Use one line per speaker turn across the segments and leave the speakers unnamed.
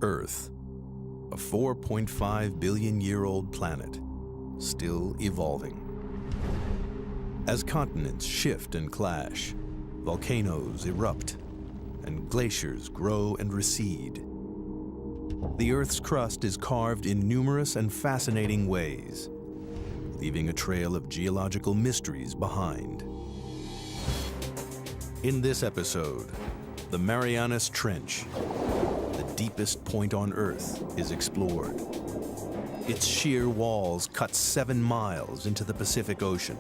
Earth, a 4.5 billion year old planet, still evolving. As continents shift and clash, volcanoes erupt, and glaciers grow and recede, the Earth's crust is carved in numerous and fascinating ways, leaving a trail of geological mysteries behind. In this episode, the Marianas Trench, the deepest point on Earth, is explored. Its sheer walls cut 7 miles into the Pacific Ocean.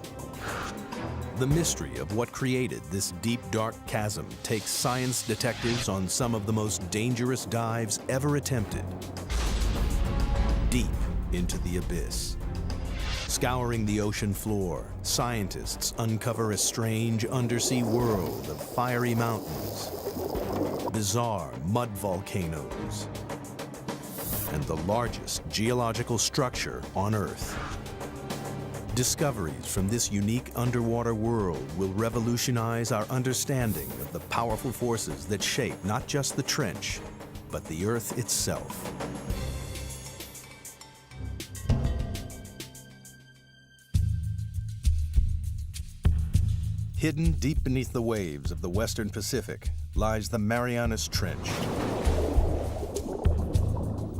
The mystery of what created this deep, dark chasm takes science detectives on some of the most dangerous dives ever attempted. Deep into the abyss. Scouring the ocean floor, scientists uncover a strange undersea world of fiery mountains, bizarre mud volcanoes, and the largest geological structure on Earth. Discoveries from this unique underwater world will revolutionize our understanding of the powerful forces that shape not just the trench, but the Earth itself. Hidden deep beneath the waves of the Western Pacific lies the Marianas Trench,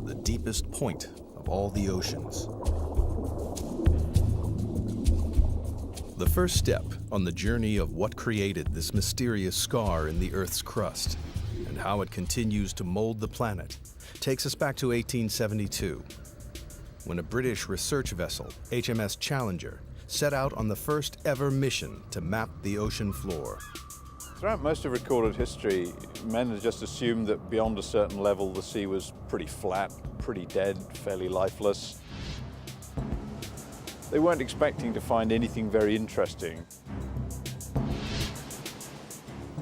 the deepest point of all the oceans. The first step on the journey of what created this mysterious scar in the Earth's crust and how it continues to mold the planet takes us back to 1872, when a British research vessel, HMS Challenger, set out on the first ever mission to map the ocean floor.
Throughout most of recorded history, men had just assumed that beyond a certain level the sea was pretty flat, pretty dead, fairly lifeless. They weren't expecting to find anything very interesting.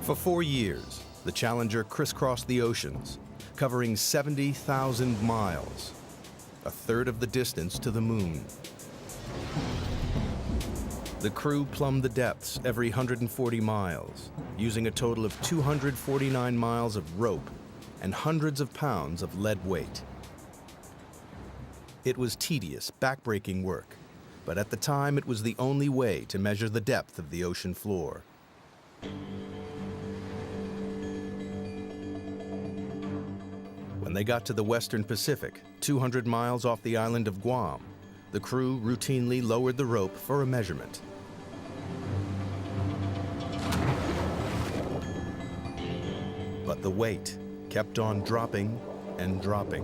For 4 years, the Challenger crisscrossed the oceans, covering 70,000 miles, a third of the distance to the moon. The crew plumbed the depths every 140 miles, using a total of 249 miles of rope and hundreds of pounds of lead weight. It was tedious, backbreaking work, but at the time it was the only way to measure the depth of the ocean floor. When they got to the Western Pacific, 200 miles off the island of Guam, the crew routinely lowered the rope for a measurement. But the weight kept on dropping and dropping.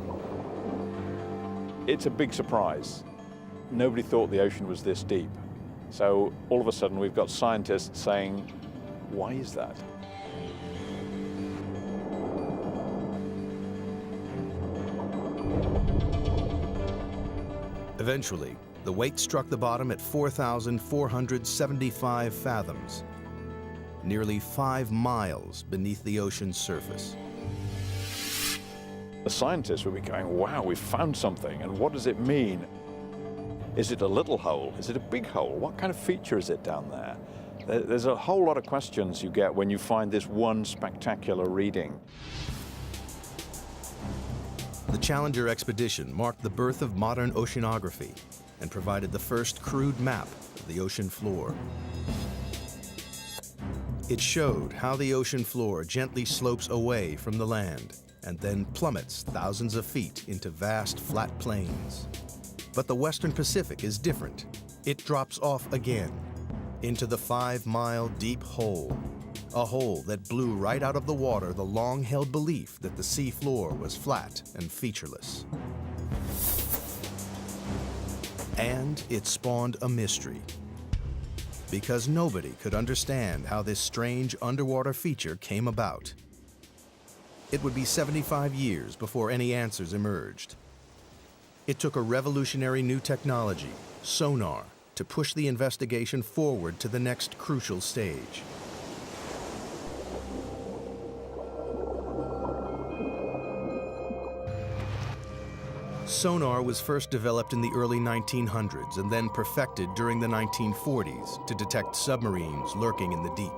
It's a big surprise. Nobody thought the ocean was this deep. So all of a sudden we've got scientists saying, why is that?
Eventually, the weight struck the bottom at 4,475 fathoms, nearly 5 miles beneath the ocean's surface.
The scientists would be going, wow, we've found something, and what does it mean? Is it a little hole? Is it a big hole? What kind of feature is it down there? There's a whole lot of questions you get when you find this one spectacular reading.
The Challenger expedition marked the birth of modern oceanography and provided the first crude map of the ocean floor. It showed how the ocean floor gently slopes away from the land and then plummets thousands of feet into vast flat plains. But the Western Pacific is different. It drops off again into the 5-mile deep hole, a hole that blew right out of the water the long-held belief that the sea floor was flat and featureless. And it spawned a mystery, because nobody could understand how this strange underwater feature came about. It would be 75 years before any answers emerged. It took a revolutionary new technology, sonar, to push the investigation forward to the next crucial stage. Sonar was first developed in the early 1900s and then perfected during the 1940s to detect submarines lurking in the deep.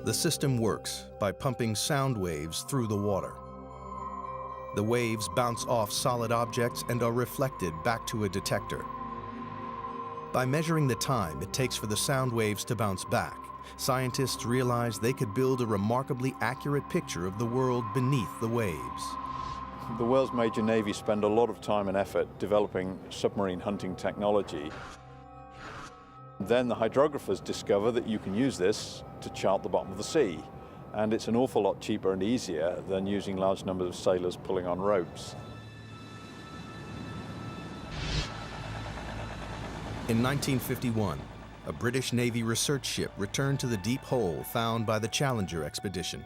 The system works by pumping sound waves through the water. The waves bounce off solid objects and are reflected back to a detector. By measuring the time it takes for the sound waves to bounce back, scientists realized they could build a remarkably accurate picture of the world beneath the waves.
The world's major navies spend a lot of time and effort developing submarine hunting technology. Then the hydrographers discover that you can use this to chart the bottom of the sea. And it's an awful lot cheaper and easier than using large numbers of sailors pulling on ropes.
In 1951, a British Navy research ship returned to the deep hole found by the Challenger expedition.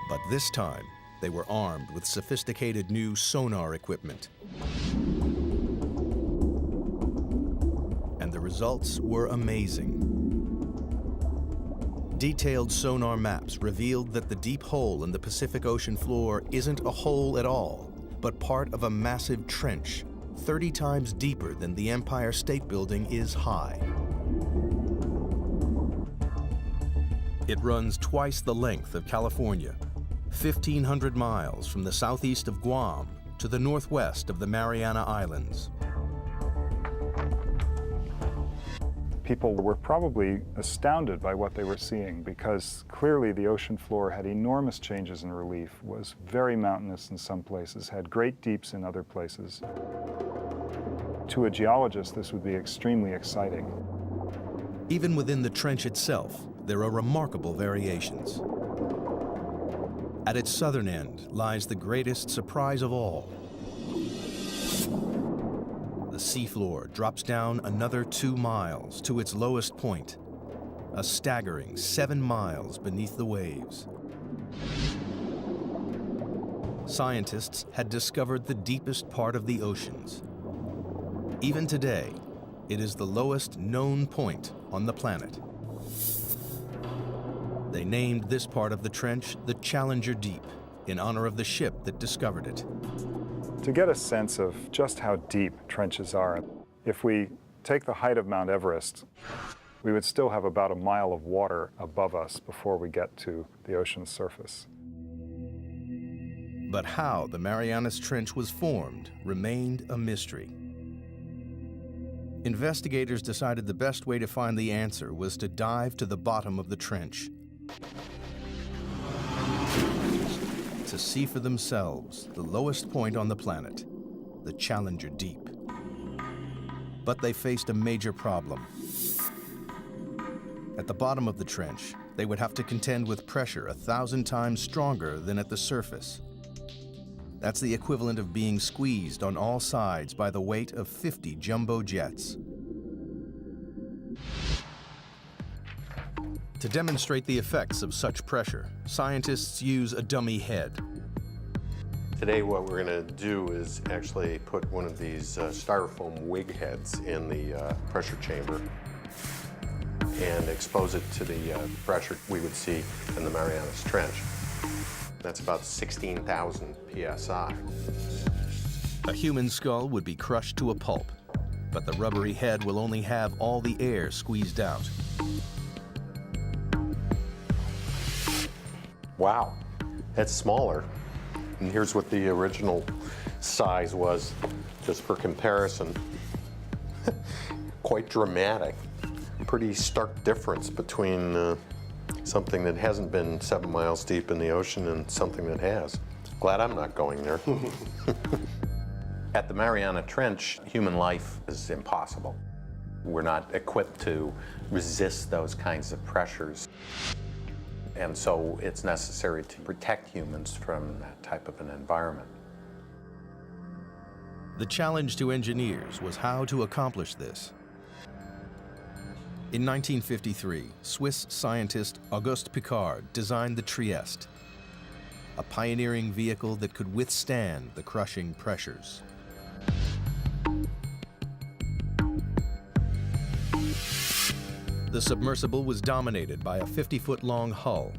But this time, they were armed with sophisticated new sonar equipment. And the results were amazing. Detailed sonar maps revealed that the deep hole in the Pacific Ocean floor isn't a hole at all, but part of a massive trench, 30 times deeper than the Empire State Building is high. It runs twice the length of California, 1,500 miles from the southeast of Guam to the northwest of the Mariana Islands.
People were probably astounded by what they were seeing because clearly the ocean floor had enormous changes in relief, was very mountainous in some places, had great deeps in other places. To a geologist, this would be extremely exciting.
Even within the trench itself, there are remarkable variations. At its southern end lies the greatest surprise of all. The seafloor drops down another 2 miles to its lowest point, a staggering 7 miles beneath the waves. Scientists had discovered the deepest part of the oceans. Even today, it is the lowest known point on the planet. They named this part of the trench the Challenger Deep, in honor of the ship that discovered it.
To get a sense of just how deep trenches are, if we take the height of Mount Everest, we would still have about a mile of water above us before we get to the ocean's surface.
But how the Marianas Trench was formed remained a mystery. Investigators decided the best way to find the answer was to dive to the bottom of the trench, to see for themselves the lowest point on the planet, the Challenger Deep. But they faced a major problem. At the bottom of the trench, they would have to contend with pressure 1,000 times stronger than at the surface. That's the equivalent of being squeezed on all sides by the weight of 50 jumbo jets. To demonstrate the effects of such pressure, scientists use a dummy head.
Today what we're going to do is actually put one of these styrofoam wig heads in the pressure chamber and expose it to the pressure we would see in the Marianas Trench. That's about 16,000 psi.
A human skull would be crushed to a pulp, but the rubbery head will only have all the air squeezed out.
Wow, that's smaller. And here's what the original size was, just for comparison. Quite dramatic. Pretty stark difference between something that hasn't been 7 miles deep in the ocean and something that has. Glad I'm not going there. At the Mariana Trench, human life is impossible. We're not equipped to resist those kinds of pressures. And so it's necessary to protect humans from that type of an environment.
The challenge to engineers was how to accomplish this. In 1953, Swiss scientist Auguste Piccard designed the Trieste, a pioneering vehicle that could withstand the crushing pressures. The submersible was dominated by a 50-foot-long hull,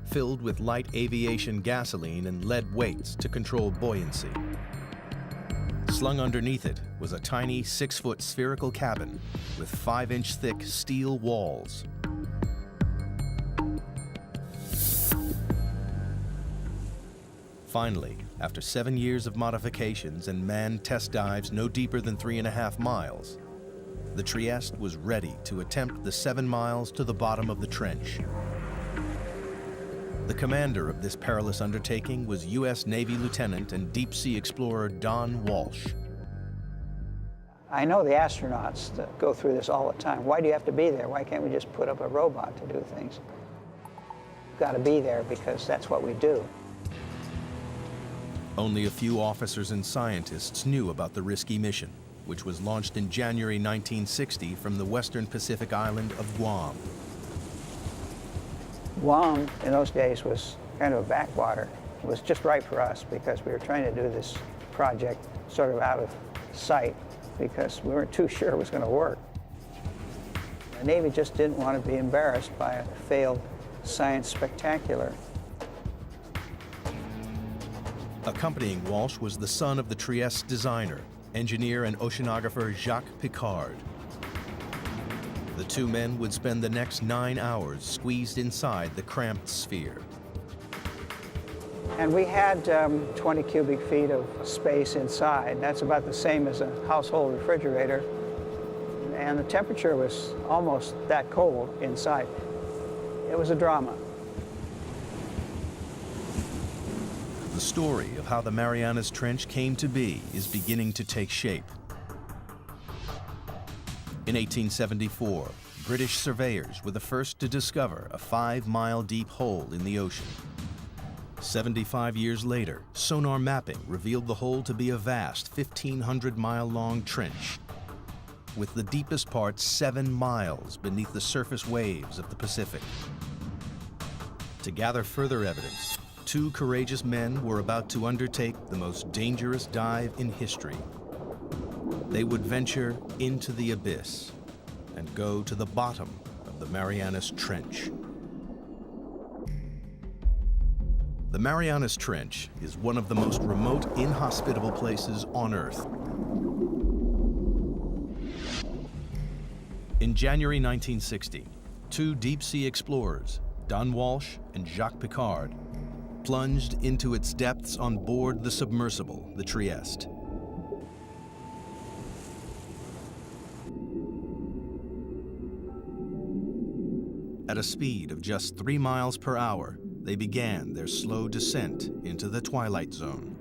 filled with light aviation gasoline and lead weights to control buoyancy. Slung underneath it was a tiny 6-foot spherical cabin with 5-inch thick steel walls. Finally, after 7 years of modifications and manned test dives no deeper than 3.5 miles, the Trieste was ready to attempt the 7 miles to the bottom of the trench. The commander of this perilous undertaking was U.S. Navy Lieutenant and deep-sea explorer Don Walsh.
I know the astronauts that go through this all the time. Why do you have to be there? Why can't we just put up a robot to do things? You've got to be there because that's what we do.
Only a few officers and scientists knew about the risky mission, which was launched in January 1960 from the western Pacific island of Guam.
Guam, in those days, was kind of a backwater. It was just right for us because we were trying to do this project sort of out of sight because we weren't too sure it was going to work. The Navy just didn't want to be embarrassed by a failed science spectacular.
Accompanying Walsh was the son of the Trieste designer, engineer and oceanographer Jacques Piccard. The two men would spend the next 9 hours squeezed inside the cramped sphere.
And we had 20 cubic feet of space inside. That's about the same as a household refrigerator. And the temperature was almost that cold inside. It was a drama.
The story of how the Marianas Trench came to be is beginning to take shape. In 1874, British surveyors were the first to discover a 5-mile deep hole in the ocean. 75 years later, sonar mapping revealed the hole to be a vast 1,500-mile-long trench, with the deepest part 7 miles beneath the surface waves of the Pacific. To gather further evidence, 2 courageous men were about to undertake the most dangerous dive in history. They would venture into the abyss and go to the bottom of the Marianas Trench. The Marianas Trench is one of the most remote, inhospitable places on Earth. In January 1960, 2 deep-sea explorers, Don Walsh and Jacques Piccard, plunged into its depths on board the submersible, the Trieste. At a speed of just 3 miles per hour, they began their slow descent into the twilight zone.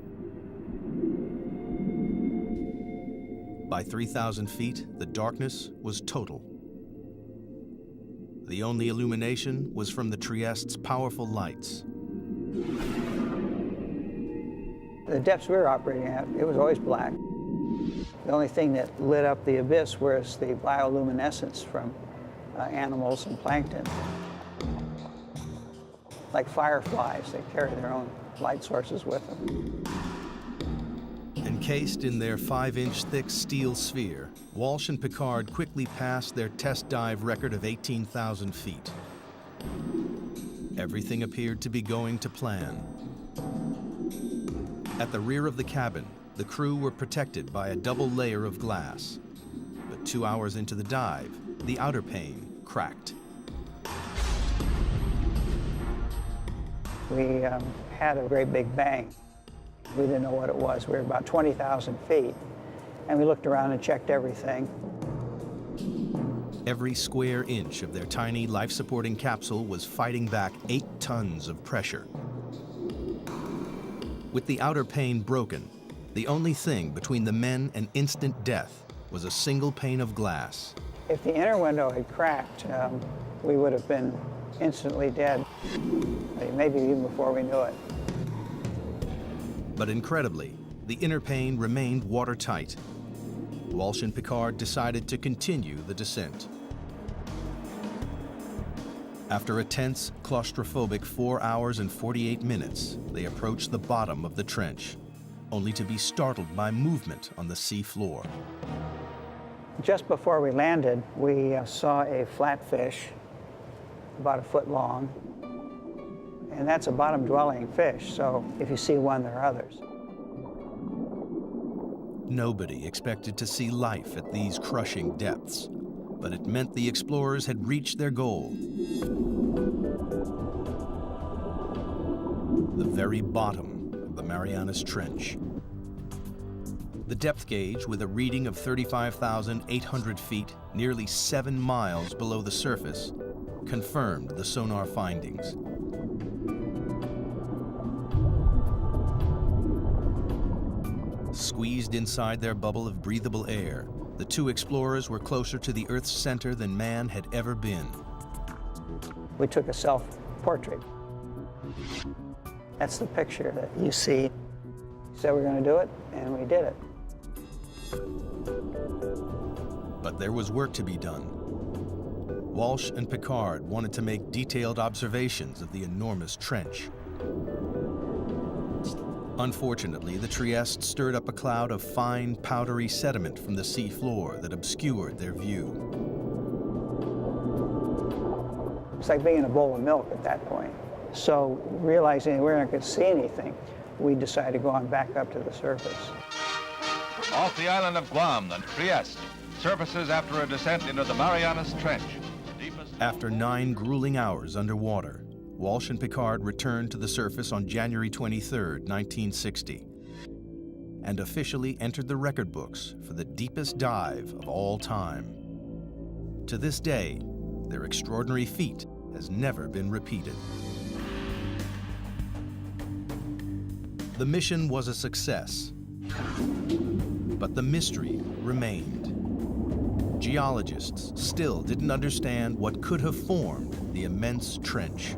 By 3,000 feet, the darkness was total. The only illumination was from the Trieste's powerful lights.
The depths we were operating at, it was always black. The only thing that lit up the abyss was the bioluminescence from animals and plankton. Like fireflies, they carry their own light sources with them.
Encased in their 5-inch thick steel sphere, Walsh and Piccard quickly passed their test dive record of 18,000 feet. Everything appeared to be going to plan. At the rear of the cabin, the crew were protected by a double layer of glass. But 2 hours into the dive, the outer pane cracked.
We had a great big bang. We didn't know what it was. We were about 20,000 feet. And we looked around and checked everything.
Every square inch of their tiny life-supporting capsule was fighting back 8 tons of pressure. With the outer pane broken, the only thing between the men and instant death was a single pane of glass.
If the inner window had cracked, we would have been instantly dead, maybe even before we knew it.
But incredibly, the inner pane remained watertight. Walsh and Piccard decided to continue the descent. After a tense, claustrophobic 4 hours and 48 minutes, they approached the bottom of the trench, only to be startled by movement on the sea floor.
Just before we landed, we saw a flatfish about 1 foot long. And that's a bottom-dwelling fish, so if you see one, there are others.
Nobody expected to see life at these crushing depths, but it meant the explorers had reached their goal. The very bottom of the Marianas Trench. The depth gauge, with a reading of 35,800 feet, nearly 7 miles below the surface, confirmed the sonar findings. Squeezed inside their bubble of breathable air, the two explorers were closer to the Earth's center than man had ever been.
We took a self-portrait. That's the picture that you see. We said we're going to do it, and we did it.
But there was work to be done. Walsh and Picard wanted to make detailed observations of the enormous trench. Unfortunately, the Trieste stirred up a cloud of fine, powdery sediment from the sea floor that obscured their view.
It's like being in a bowl of milk at that point. So, realizing we're not going to see anything, we decided to go on back up to the surface.
Off the island of Guam, the Trieste surfaces after a descent into the Marianas Trench.
After 9 grueling hours underwater, Walsh and Picard returned to the surface on January 23, 1960, and officially entered the record books for the deepest dive of all time. To this day, their extraordinary feat has never been repeated. The mission was a success, but the mystery remained. Geologists still didn't understand what could have formed the immense trench.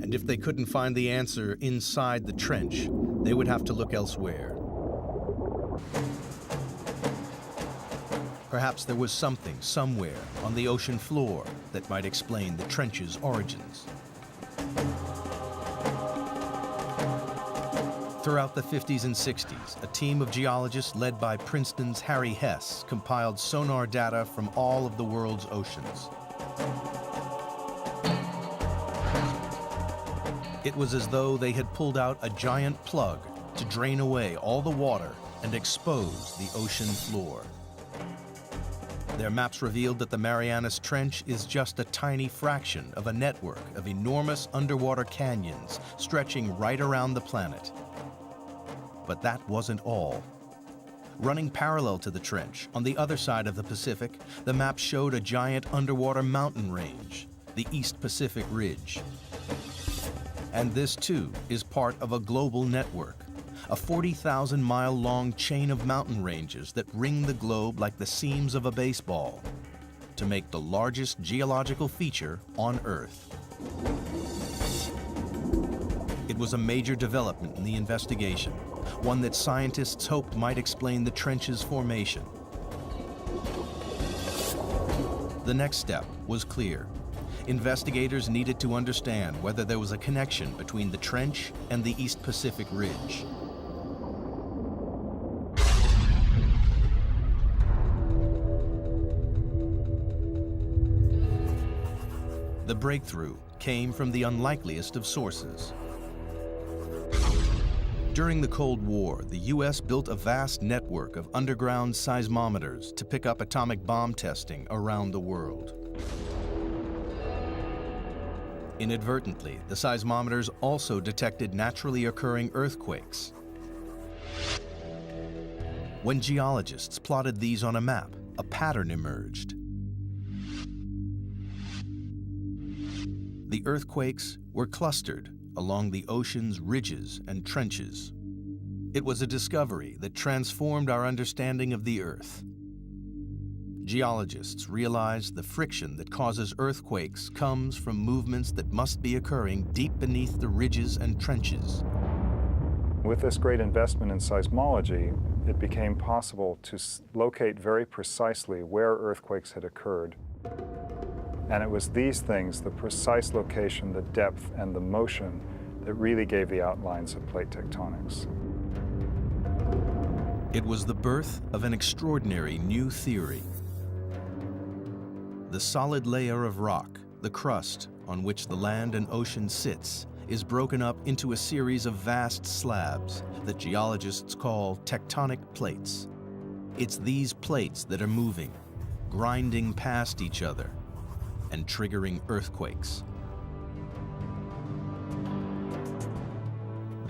And if they couldn't find the answer inside the trench, they would have to look elsewhere. Perhaps there was something somewhere on the ocean floor that might explain the trench's origins. Throughout the 50s and 60s, a team of geologists led by Princeton's Harry Hess compiled sonar data from all of the world's oceans. It was as though they had pulled out a giant plug to drain away all the water and expose the ocean floor. Their maps revealed that the Marianas Trench is just a tiny fraction of a network of enormous underwater canyons stretching right around the planet. But that wasn't all. Running parallel to the trench, on the other side of the Pacific, the map showed a giant underwater mountain range, the East Pacific Ridge. And this, too, is part of a global network, a 40,000-mile-long chain of mountain ranges that ring the globe like the seams of a baseball, to make the largest geological feature on Earth. It was a major development in the investigation, one that scientists hoped might explain the trench's formation. The next step was clear. Investigators needed to understand whether there was a connection between the trench and the East Pacific Ridge. The breakthrough came from the unlikeliest of sources. During the Cold War, the U.S. built a vast network of underground seismometers to pick up atomic bomb testing around the world. Inadvertently, the seismometers also detected naturally occurring earthquakes. When geologists plotted these on a map, a pattern emerged. The earthquakes were clustered along the ocean's ridges and trenches. It was a discovery that transformed our understanding of the Earth. Geologists realized the friction that causes earthquakes comes from movements that must be occurring deep beneath the ridges and trenches.
With this great investment in seismology, it became possible to locate very precisely where earthquakes had occurred. And it was these things, the precise location, the depth, and the motion, that really gave the outlines of plate tectonics.
It was the birth of an extraordinary new theory. The solid layer of rock, the crust on which the land and ocean sits, is broken up into a series of vast slabs that geologists call tectonic plates. It's these plates that are moving, grinding past each other, and triggering earthquakes.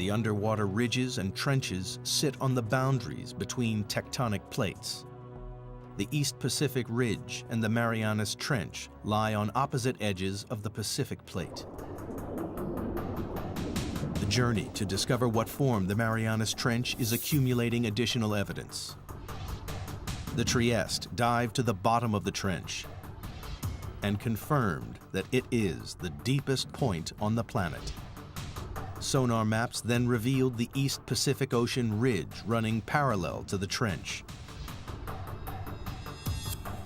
the underwater ridges and trenches sit on the boundaries between tectonic plates. The East Pacific Ridge and the Marianas Trench lie on opposite edges of the Pacific Plate. The journey to discover what formed the Marianas Trench is accumulating additional evidence. The Trieste dived to the bottom of the trench and confirmed that it is the deepest point on the planet. Sonar maps then revealed the East Pacific Ocean ridge running parallel to the trench.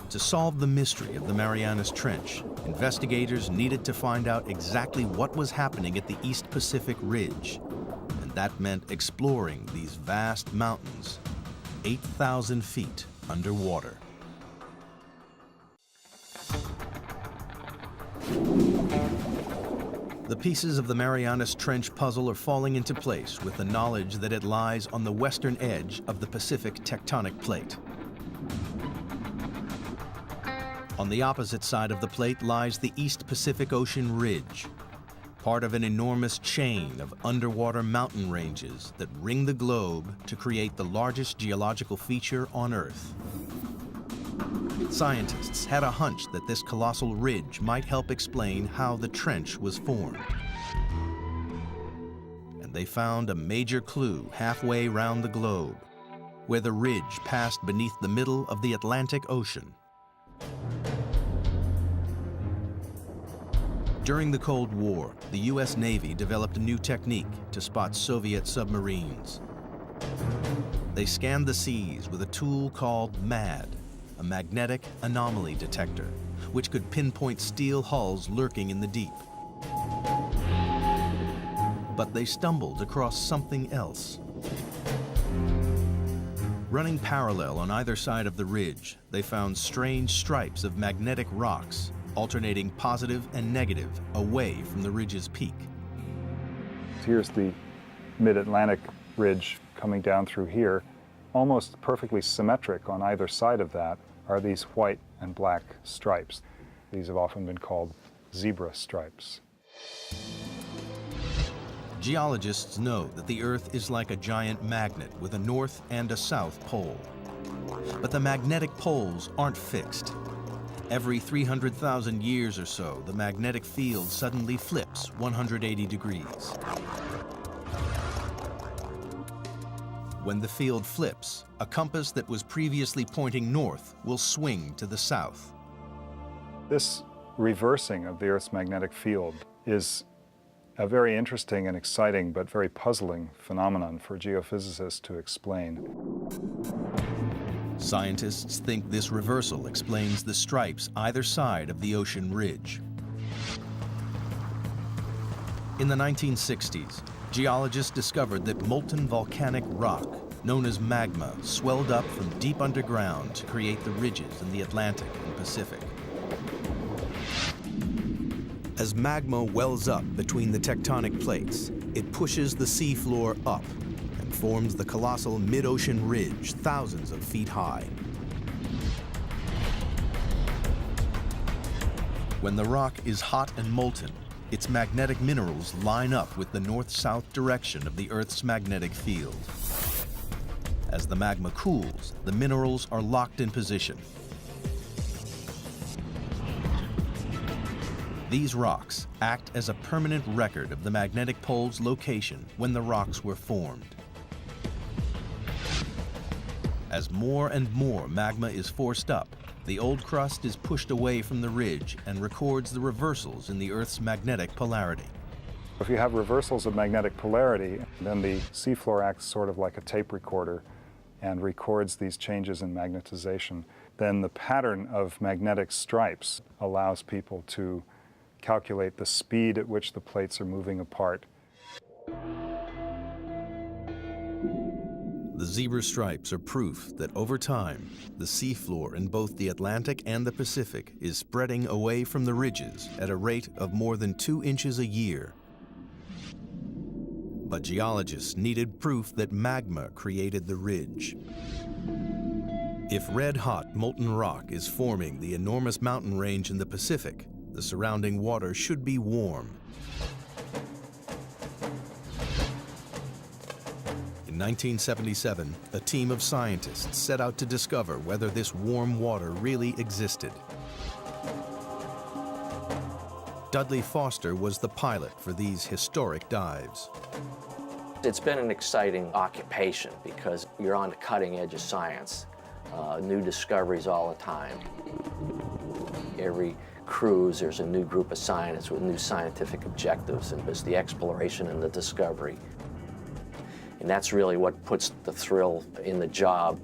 To solve the mystery of the Marianas Trench, investigators needed to find out exactly what was happening at the East Pacific Ridge, and that meant exploring these vast mountains, 8,000 feet underwater. The pieces of the Marianas Trench puzzle are falling into place with the knowledge that it lies on the western edge of the Pacific tectonic plate. On the opposite side of the plate lies the East Pacific Ocean Ridge, part of an enormous chain of underwater mountain ranges that ring the globe to create the largest geological feature on Earth. Scientists had a hunch that this colossal ridge might help explain how the trench was formed. And they found a major clue halfway round the globe, where the ridge passed beneath the middle of the Atlantic Ocean. During the Cold War, the U.S. Navy developed a new technique to spot Soviet submarines. They scanned the seas with a tool called MAD, a magnetic anomaly detector, which could pinpoint steel hulls lurking in the deep. But they stumbled across something else. Running parallel on either side of the ridge, they found strange stripes of magnetic rocks, alternating positive and negative away from the ridge's peak.
Here's the mid-Atlantic ridge coming down through here. Almost perfectly symmetric on either side of that are these white and black stripes. These have often been called zebra stripes.
Geologists know that the Earth is like a giant magnet with a north and a south pole. But the magnetic poles aren't fixed. Every 300,000 years or so, the magnetic field suddenly flips 180 degrees. When the field flips, a compass that was previously pointing north will swing to the south.
This reversing of the Earth's magnetic field is a very interesting and exciting but very puzzling phenomenon for geophysicists to explain.
Scientists think this reversal explains the stripes either side of the ocean ridge. In the 1960s, geologists discovered that molten volcanic rock, known as magma, swelled up from deep underground to create the ridges in the Atlantic and Pacific. As magma wells up between the tectonic plates, it pushes the seafloor up and forms the colossal mid-ocean ridge thousands of feet high. When the rock is hot and molten, its magnetic minerals line up with the north-south direction of the Earth's magnetic field. As the magma cools, the minerals are locked in position. These rocks act as a permanent record of the magnetic pole's location when the rocks were formed. As more and more magma is forced up, the old crust is pushed away from the ridge and records the reversals in the Earth's magnetic polarity.
If you have reversals of magnetic polarity, then the seafloor acts sort of like a tape recorder and records these changes in magnetization. Then the pattern of magnetic stripes allows people to calculate the speed at which the plates are moving apart.
The zebra stripes are proof that over time, the seafloor in both the Atlantic and the Pacific is spreading away from the ridges at a rate of more than 2 inches a year. But geologists needed proof that magma created the ridge. If red-hot molten rock is forming the enormous mountain range in the Pacific, the surrounding water should be warm. In 1977, a team of scientists set out to discover whether this warm water really existed. Dudley Foster was the pilot for these historic dives.
It's been an exciting occupation because you're on the cutting edge of science. New discoveries all the time. Every cruise, there's a new group of scientists with new scientific objectives, and it's the exploration and the discovery. And that's really what puts the thrill in the job.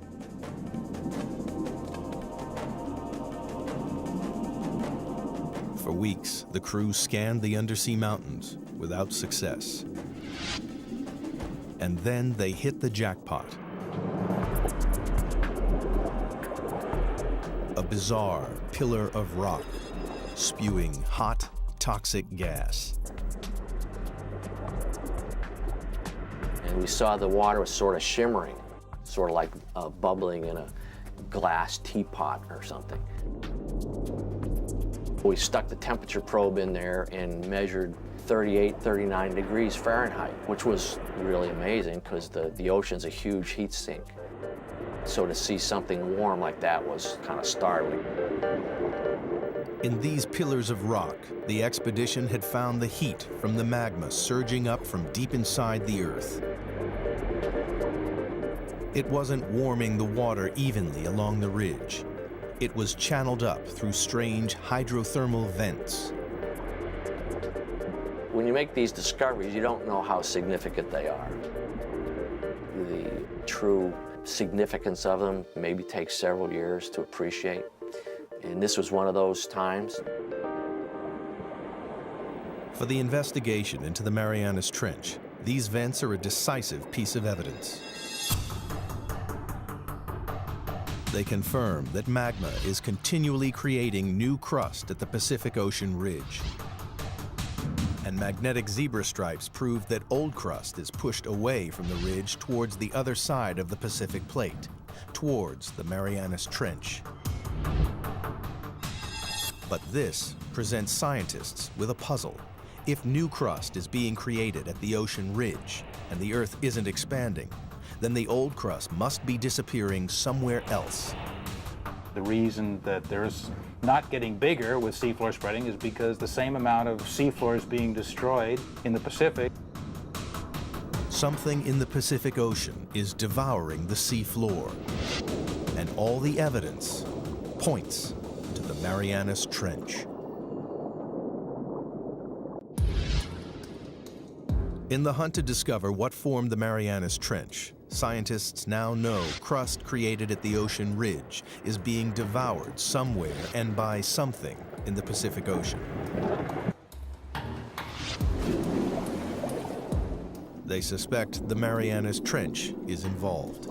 For weeks, the crew scanned the undersea mountains without success. And then they hit the jackpot. A bizarre pillar of rock, spewing hot, toxic gas.
And we saw the water was sort of shimmering, sort of like bubbling in a glass teapot or something. We stuck the temperature probe in there and measured 38, 39 degrees Fahrenheit, which was really amazing because the ocean's a huge heat sink. So to see something warm like that was kind of startling.
In these pillars of rock, the expedition had found the heat from the magma surging up from deep inside the Earth. It wasn't warming the water evenly along the ridge. It was channeled up through strange hydrothermal vents.
When you make these discoveries, you don't know how significant they are. The true significance of them maybe takes several years to appreciate. And this was one of those times.
For the investigation into the Marianas Trench, these vents are a decisive piece of evidence. They confirm that magma is continually creating new crust at the Pacific Ocean ridge. And magnetic zebra stripes prove that old crust is pushed away from the ridge towards the other side of the Pacific Plate, towards the Marianas Trench. But this presents scientists with a puzzle. If new crust is being created at the ocean ridge and the Earth isn't expanding, then the old crust must be disappearing somewhere else.
The reason that there's not getting bigger with seafloor spreading is because the same amount of seafloor is being destroyed in the Pacific.
Something in the Pacific Ocean is devouring the sea floor, and all the evidence points to the Marianas Trench. In the hunt to discover what formed the Marianas Trench, scientists now know crust created at the ocean ridge is being devoured somewhere and by something in the Pacific Ocean. They suspect the Marianas Trench is involved.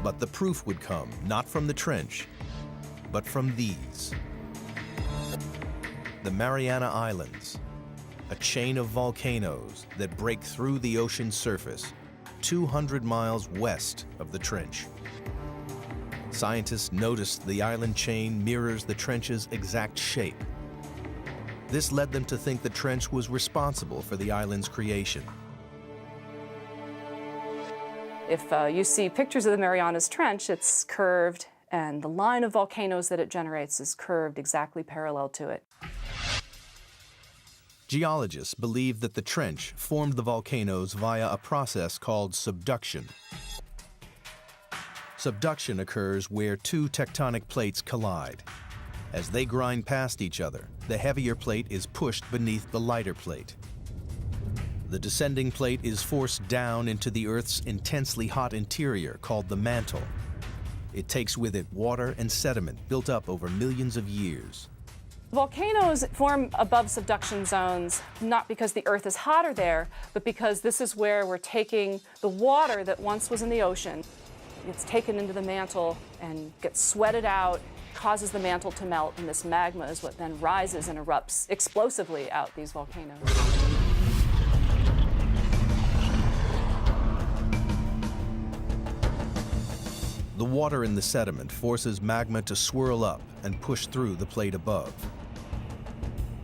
But the proof would come not from the trench, but from these. The Mariana Islands, a chain of volcanoes that break through the ocean surface 200 miles west of the trench. Scientists noticed the island chain mirrors the trench's exact shape. This led them to think the trench was responsible for the island's creation.
If you see pictures of the Marianas Trench, it's curved, and the line of volcanoes that it generates is curved exactly parallel to it.
Geologists believe that the trench formed the volcanoes via a process called subduction. Subduction occurs where two tectonic plates collide. As they grind past each other, the heavier plate is pushed beneath the lighter plate. The descending plate is forced down into the Earth's intensely hot interior called the mantle. It takes with it water and sediment built up over millions of years.
Volcanoes form above subduction zones not because the Earth is hotter there, but because this is where we're taking the water that once was in the ocean. It's taken into the mantle and gets sweated out, causes the mantle to melt, and this magma is what then rises and erupts explosively out these volcanoes.
The water in the sediment forces magma to swirl up and push through the plate above.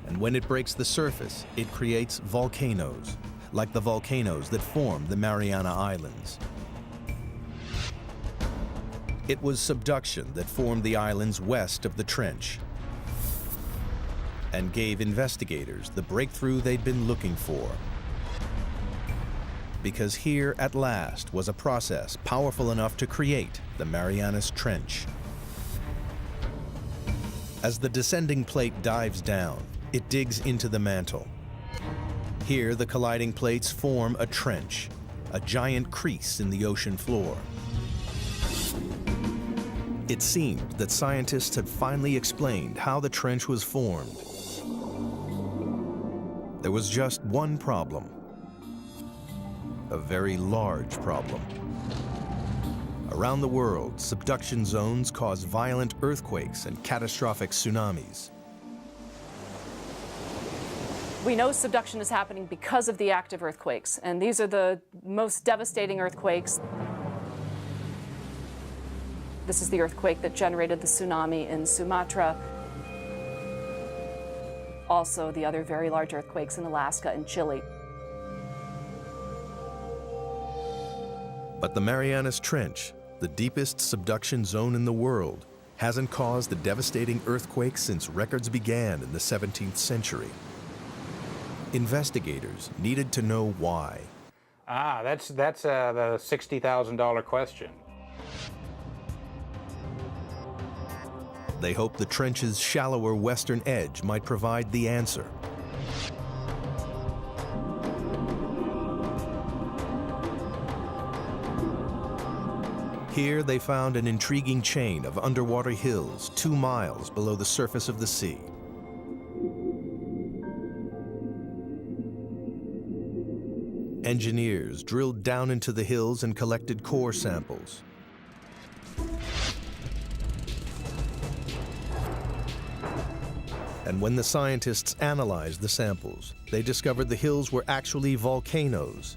And when it breaks the surface, it creates volcanoes, like the volcanoes that form the Mariana Islands. It was subduction that formed the islands west of the trench and gave investigators the breakthrough they'd been looking for. Because here, at last, was a process powerful enough to create the Marianas Trench. As the descending plate dives down, it digs into the mantle. Here, the colliding plates form a trench, a giant crease in the ocean floor. It seemed that scientists had finally explained how the trench was formed. There was just one problem. A very large problem. Around the world, subduction zones cause violent earthquakes and catastrophic tsunamis.
We know subduction is happening because of the active earthquakes, and these are the most devastating earthquakes. This is the earthquake that generated the tsunami in Sumatra. Also, the other very large earthquakes in Alaska and Chile.
But the Marianas Trench, the deepest subduction zone in the world, hasn't caused a devastating earthquake since records began in the 17th century. Investigators needed to know why.
That's the $60,000 question.
They hoped the trench's shallower western edge might provide the answer. Here they found an intriguing chain of underwater hills 2 miles below the surface of the sea. Engineers drilled down into the hills and collected core samples. And when the scientists analyzed the samples, they discovered the hills were actually volcanoes.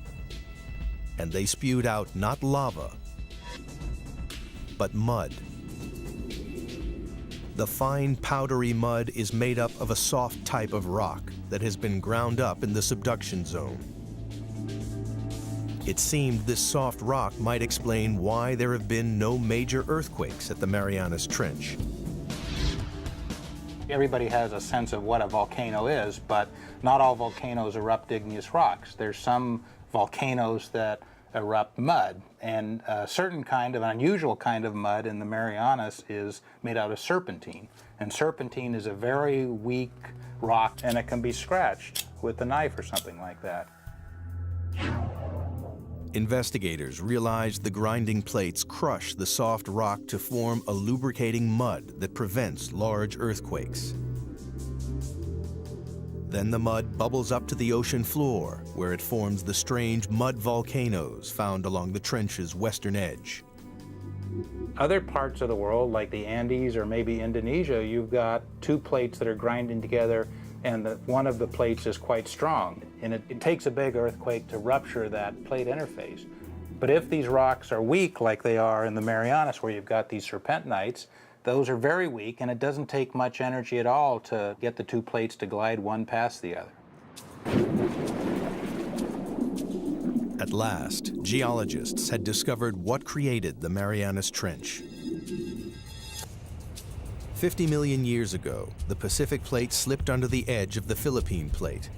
And they spewed out not lava, but mud. The fine, powdery mud is made up of a soft type of rock that has been ground up in the subduction zone. It seemed this soft rock might explain why there have been no major earthquakes at the Marianas Trench.
Everybody has a sense of what a volcano is, but not all volcanoes erupt igneous rocks. There's some volcanoes that erupt mud, and a certain kind of, an unusual kind of mud in the Marianas is made out of serpentine. And serpentine is a very weak rock, and it can be scratched with a knife or something like that.
Investigators realized the grinding plates crush the soft rock to form a lubricating mud that prevents large earthquakes. Then the mud bubbles up to the ocean floor, where it forms the strange mud volcanoes found along the trench's western edge.
Other parts of the world, like the Andes or maybe Indonesia, you've got 2 plates that are grinding together, and one of the plates is quite strong. And it takes a big earthquake to rupture that plate interface. But if these rocks are weak, like they are in the Marianas, where you've got these serpentinites, those are very weak, and it doesn't take much energy at all to get the 2 plates to glide one past the other.
At last, geologists had discovered what created the Marianas Trench. 50 million years ago, the Pacific Plate slipped under the edge of the Philippine Plate.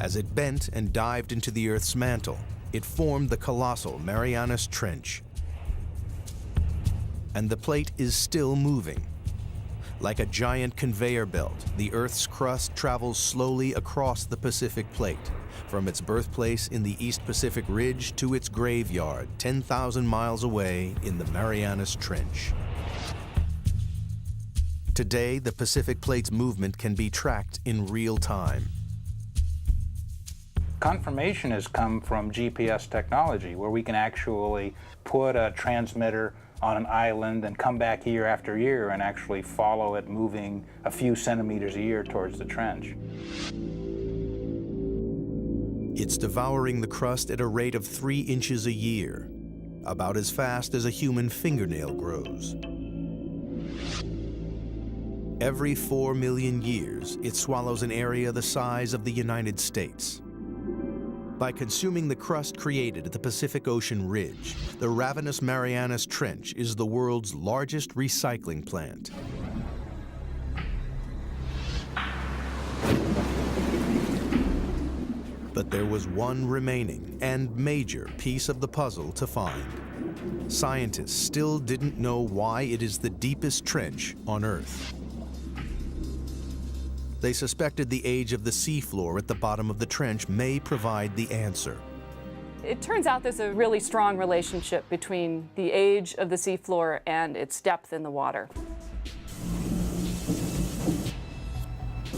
As it bent and dived into the Earth's mantle, it formed the colossal Marianas Trench. And the plate is still moving. Like a giant conveyor belt, the Earth's crust travels slowly across the Pacific Plate, from its birthplace in the East Pacific Ridge to its graveyard 10,000 miles away in the Marianas Trench. Today, the Pacific Plate's movement can be tracked in real time.
Confirmation has come from GPS technology, where we can actually put a transmitter on an island and come back year after year and actually follow it moving a few centimeters a year towards the trench.
It's devouring the crust at a rate of 3 inches a year, about as fast as a human fingernail grows. Every 4 million years, it swallows an area the size of the United States. By consuming the crust created at the Pacific Ocean ridge, the ravenous Marianas Trench is the world's largest recycling plant. But there was one remaining and major piece of the puzzle to find. Scientists still didn't know why it is the deepest trench on Earth. They suspected the age of the seafloor at the bottom of the trench may provide the answer.
It turns out there's a really strong relationship between the age of the seafloor and its depth in the water.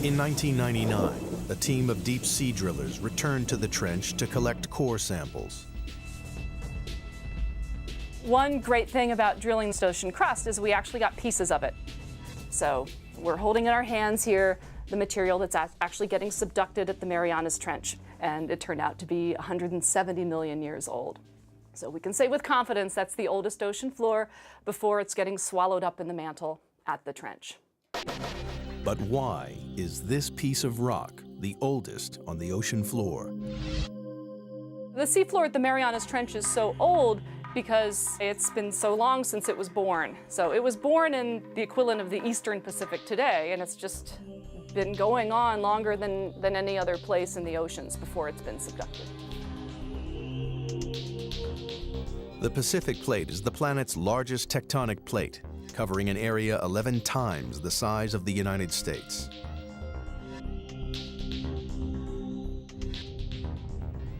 In 1999, a team of deep sea drillers returned to the trench to collect core samples.
One great thing about drilling this ocean crust is we actually got pieces of it. So we're holding in our hands here the material that's actually getting subducted at the Marianas Trench, and it turned out to be 170 million years old. So we can say with confidence that's the oldest ocean floor before it's getting swallowed up in the mantle at the trench.
But why is this piece of rock the oldest on the ocean floor?
The seafloor at the Marianas Trench is so old because it's been so long since it was born. So it was born in the equivalent of the Eastern Pacific today, and it's just been going on longer than any other place in the oceans before it's been subducted.
The Pacific Plate is the planet's largest tectonic plate, covering an area 11 times the size of the United States.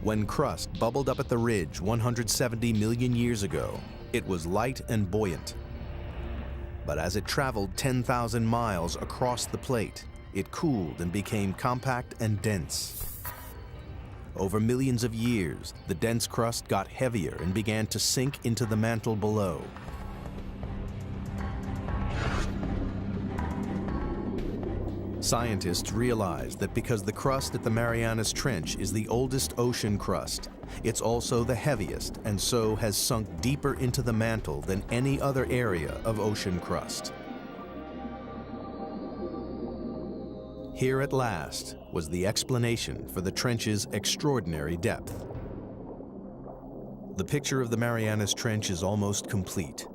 When crust bubbled up at the ridge 170 million years ago, it was light and buoyant. But as it traveled 10,000 miles across the plate, it cooled and became compact and dense. Over millions of years, the dense crust got heavier and began to sink into the mantle below. Scientists realized that because the crust at the Marianas Trench is the oldest ocean crust, it's also the heaviest and so has sunk deeper into the mantle than any other area of ocean crust. Here at last was the explanation for the trench's extraordinary depth. The picture of the Marianas Trench is almost complete.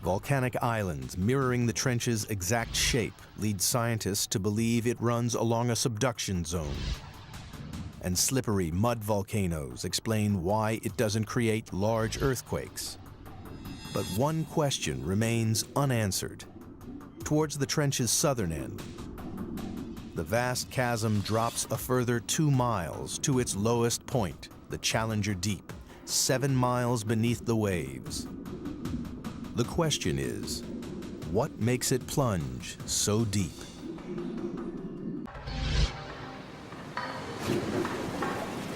Volcanic islands mirroring the trench's exact shape lead scientists to believe it runs along a subduction zone. And slippery mud volcanoes explain why it doesn't create large earthquakes. But one question remains unanswered. Towards the trench's southern end, the vast chasm drops a further 2 miles to its lowest point, the Challenger Deep, 7 miles beneath the waves. The question is, what makes it plunge so deep?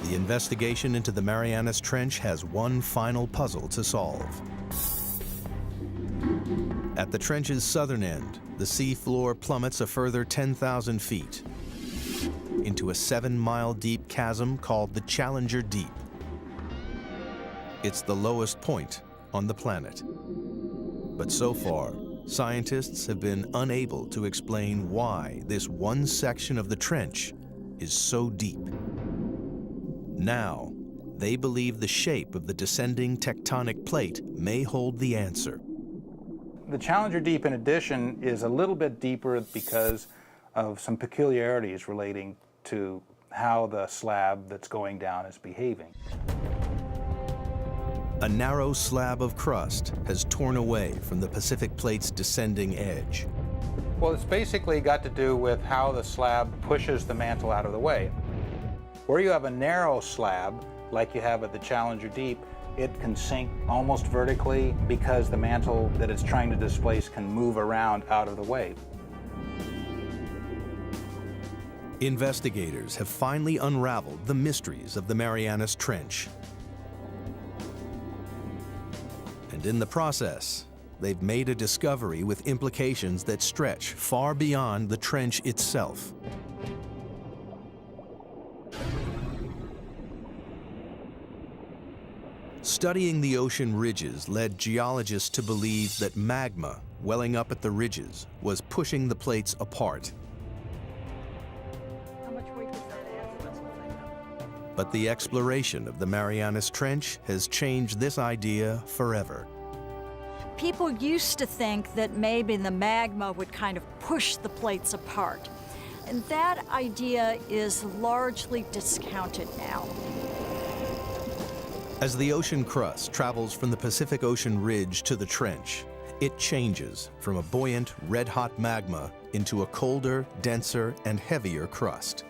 The investigation into the Marianas Trench has one final puzzle to solve. At the trench's southern end, the sea floor plummets a further 10,000 feet into a 7-mile deep chasm called the Challenger Deep. It's the lowest point on the planet. But so far, scientists have been unable to explain why this one section of the trench is so deep. Now, they believe the shape of the descending tectonic plate may hold the answer.
The Challenger Deep, in addition, is a little bit deeper because of some peculiarities relating to how the slab that's going down is behaving.
A narrow slab of crust has torn away from the Pacific Plate's descending edge.
Well, it's basically got to do with how the slab pushes the mantle out of the way. Where you have a narrow slab, like you have at the Challenger Deep, it can sink almost vertically because the mantle that it's trying to displace can move around out of the way.
Investigators have finally unraveled the mysteries of the Marianas Trench. And in the process, they've made a discovery with implications that stretch far beyond the trench itself. Studying the ocean ridges led geologists to believe that magma welling up at the ridges was pushing the plates apart.
How much weight does that add?
But the exploration of the Marianas Trench has changed this idea forever.
People used to think that maybe the magma would kind of push the plates apart. And that idea is largely discounted now.
As the ocean crust travels from the Pacific Ocean ridge to the trench, it changes from a buoyant, red-hot magma into a colder, denser, and heavier crust.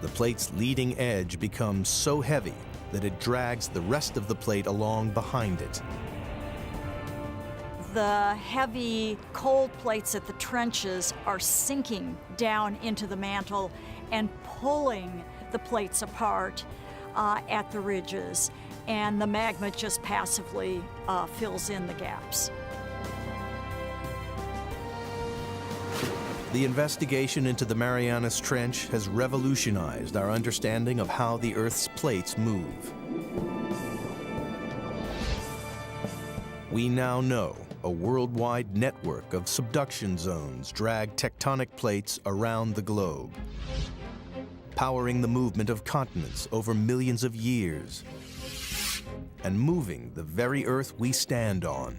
The plate's leading edge becomes so heavy that it drags the rest of the plate along behind it.
The heavy, cold plates at the trenches are sinking down into the mantle and pulling the plates apart at the ridges, and the magma just passively fills in the gaps.
The investigation into the Marianas Trench has revolutionized our understanding of how the Earth's plates move. We now know a worldwide network of subduction zones drag tectonic plates around the globe, powering the movement of continents over millions of years and moving the very Earth we stand on.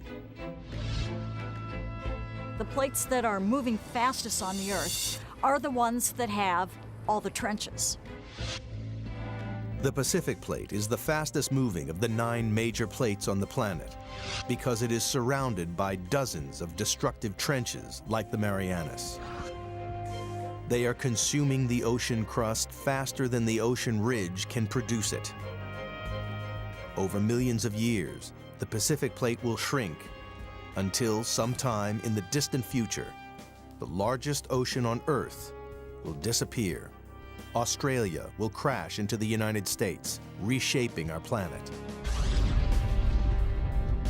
The plates that are moving fastest on the Earth are the ones that have all the trenches.
The Pacific Plate is the fastest moving of the 9 major plates on the planet because it is surrounded by dozens of destructive trenches like the Marianas. They are consuming the ocean crust faster than the ocean ridge can produce it. Over millions of years, the Pacific Plate will shrink until sometime in the distant future, the largest ocean on Earth will disappear. Australia will crash into the United States, reshaping our planet.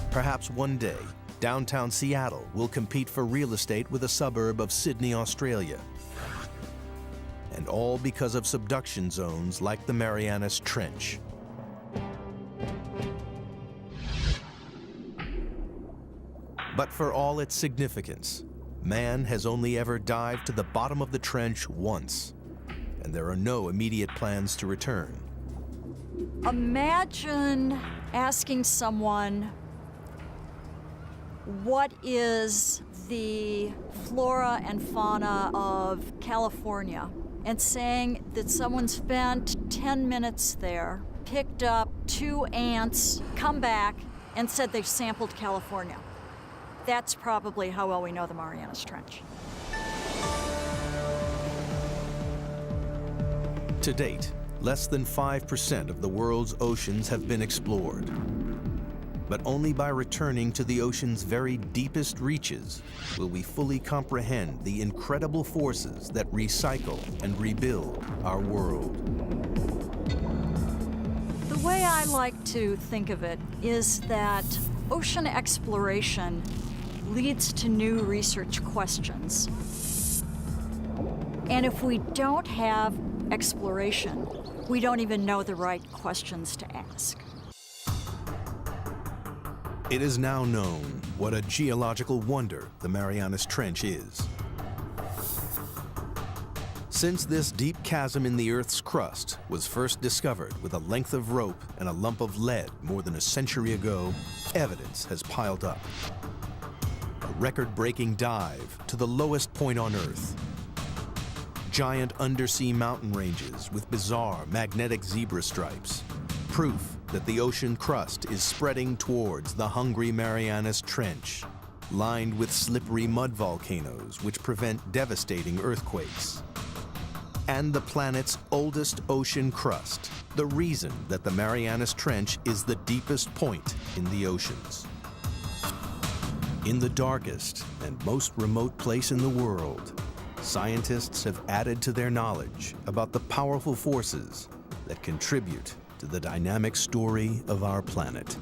Perhaps one day, downtown Seattle will compete for real estate with a suburb of Sydney, Australia. And all because of subduction zones like the Marianas Trench. But for all its significance, man has only ever dived to the bottom of the trench once, and there are no immediate plans to return.
Imagine asking someone, what is the flora and fauna of California? And saying that someone spent 10 minutes there, picked up 2 ants, come back, and said they've sampled California. That's probably how well we know the Marianas Trench.
To date, less than 5% of the world's oceans have been explored. But only by returning to the ocean's very deepest reaches will we fully comprehend the incredible forces that recycle and rebuild our world.
The way I like to think of it is that ocean exploration leads to new research questions. And if we don't have exploration, we don't even know the right questions to ask.
It is now known what a geological wonder the Marianas Trench is. Since this deep chasm in the Earth's crust was first discovered with a length of rope and a lump of lead more than a century ago, evidence has piled up. A record-breaking dive to the lowest point on Earth. Giant undersea mountain ranges with bizarre magnetic zebra stripes. Proof that the ocean crust is spreading towards the hungry Marianas Trench, lined with slippery mud volcanoes which prevent devastating earthquakes. And the planet's oldest ocean crust, the reason that the Marianas Trench is the deepest point in the oceans. In the darkest and most remote place in the world, scientists have added to their knowledge about the powerful forces that contribute to the dynamic story of our planet.